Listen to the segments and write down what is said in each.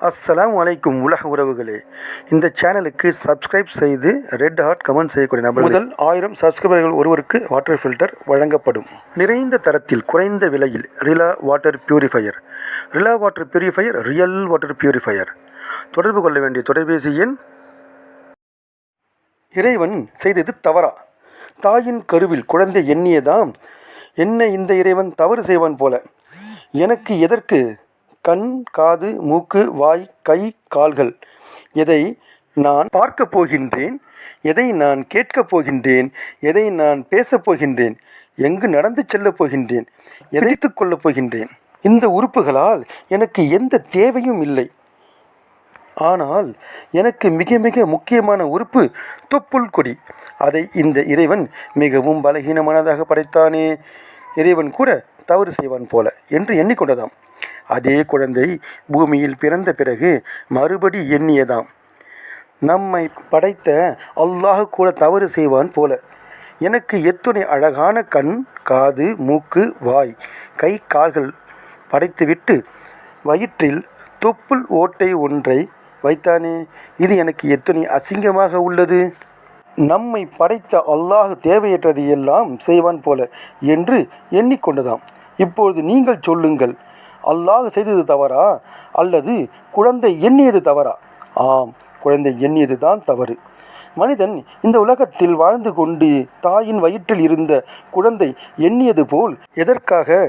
அஸ்ஸலாமு அலைக்கும் உலக உறவுகளே, இந்த சேனலுக்கு சப்ஸ்கிரைப் செய்து ரெட் ஹார்ட் கமெண்ட் செய்யக்கூடிய நபர் முதல் 1000 சப்ஸ்கிரைபர்கள் ஒருவருக்கு வாட்டர் ஃபில்டர் வழங்கப்படும். நிறைந்த தரத்தில் குறைந்த விலையில் Rela water purifier. Rela water purifier real water purifier. தொடர்பு கொள்ள வேண்டிய தொலைபேசி எண். இறைவன் செய்தது தவறா? தாயின் கருவில் குழந்தை எண்ணியதாம். என்ன இந்த இறைவன் தவறு செய்வான் போல? எனக்கு எதற்கு கண், காது, மூக்கு, வாய், கை, கால்கள்? எதை நான் பார்க்கப் போகின்றேன்? எதை நான் கேட்கப் போகின்றேன்? எதை நான் பேசப் போகின்றேன்? எங்கு நடந்து செல்லப் போகின்றேன்? எதைத்து கொள்ளப் போகின்றேன்? இந்த உறுப்புகளால் எனக்கு எந்த தேவையும் இல்லை. ஆனால் எனக்கு மிக மிக முக்கியமான உறுப்பு தொப்புள் கொடி. அதை இந்த இறைவன் மிகவும் பலகீனமானதாக படைத்தானே. இறைவன் கூட தவறு செய்வான் போல என்று எண்ணிக்கொண்டதாம். அதே குழந்தை பூமியில் பிறந்த பிறகு மறுபடி எண்ணியதாம், நம்மை படைத்த அல்லாஹ் கூட தவறு செய்வான் போல. எனக்கு எத்தனை அழகான கண், காது, மூக்கு, வாய், கை, கால்கள் படைத்துவிட்டு வயிற்றில் தொப்புள் ஓட்டை ஒன்றை வைத்தானே. இது எனக்கு எத்தனை அசிங்கமாக உள்ளது. நம்மை படைத்த அல்லாஹ் தேவையற்றது எல்லாம் செய்வான் போல என்று எண்ணிக்கொண்டதாம். இப்பொழுது நீங்கள் சொல்லுங்கள், அல்லாஹ் செய்தது தவறா அல்லது குழந்தை எண்ணியது தவறா? ஆம், குழந்தை எண்ணியது தான் தவறு. மனிதன் இந்த உலகத்தில் வாழ்ந்து கொண்டு தாயின் வயிற்றில் இருந்த குழந்தை எண்ணியது போல் எதற்காக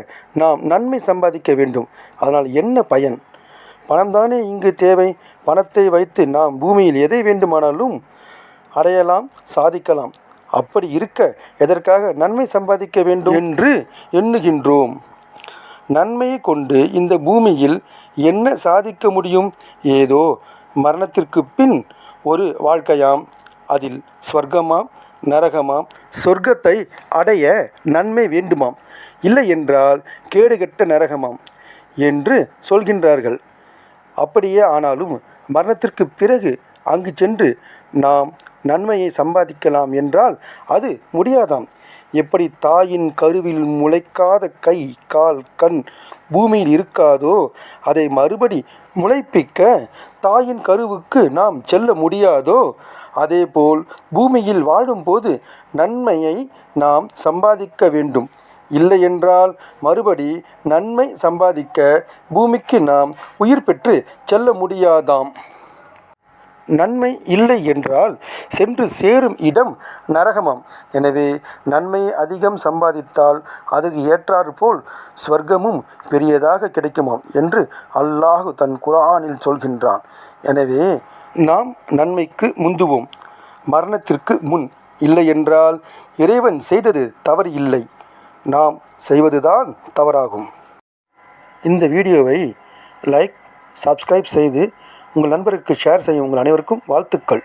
நாம் நன்மை சம்பாதிக்க வேண்டும்? அதனால் என்ன பயன்? பணம்தானே இங்கு தேவை. பணத்தை வைத்து நாம் பூமியில் எதை வேண்டுமானாலும் அடையலாம், சாதிக்கலாம். அப்படி இருக்க எதற்காக நன்மை சம்பாதிக்க வேண்டும் என்று எண்ணுகின்றோம்? நன்மையை கொண்டு இந்த பூமியில் என்ன சாதிக்க முடியும்? ஏதோ மரணத்திற்கு பின் ஒரு வாழ்க்கையாம். அதில் சொர்க்கமாம், நரகமாம். சொர்க்கத்தை அடைய நன்மை வேண்டுமாம், இல்லை என்றால் கேடுகட்ட நரகமாம் என்று சொல்கின்றார்கள். அப்படியே ஆனாலும் மரணத்திற்கு பிறகு அங்கு சென்று நாம் நன்மையை சம்பாதிக்கலாம் என்றால் அது முடியாதாம். எப்படி தாயின் கருவில் முளைக்காத கை, கால், கண் பூமியில் இருக்காதோ, அதை மறுபடி முளைப்பிக்க தாயின் கருவுக்கு நாம் செல்ல முடியாதோ, அதேபோல் பூமியில் வாழும்போது நன்மையை நாம் சம்பாதிக்க வேண்டும். இல்லையென்றால் மறுபடி நன்மை சம்பாதிக்க பூமிக்கு நாம் உயிர் பெற்று செல்ல முடியாதாம். நன்மை இல்லை என்றால் சென்று சேரும் இடம் நரகமாம். எனவே நன்மையை அதிகம் சம்பாதித்தால் அதற்கு ஏற்றாற்போல் ஸ்வர்க்கமும் பெரியதாக கிடைக்குமாம் என்று அல்லாஹ் தன் குர்ஆனில் சொல்கின்றான். எனவே நாம் நன்மைக்கு முந்துவோம், மரணத்திற்கு முன். இல்லை என்றால் இறைவன் செய்தது தவறு இல்லை, நாம் செய்வதுதான் தவறாகும். இந்த வீடியோவை லைக், சப்ஸ்கிரைப் செய்து உங்கள் நண்பருக்கு ஷேர் செய்யும். உங்கள் அனைவருக்கும் வாழ்த்துக்கள்.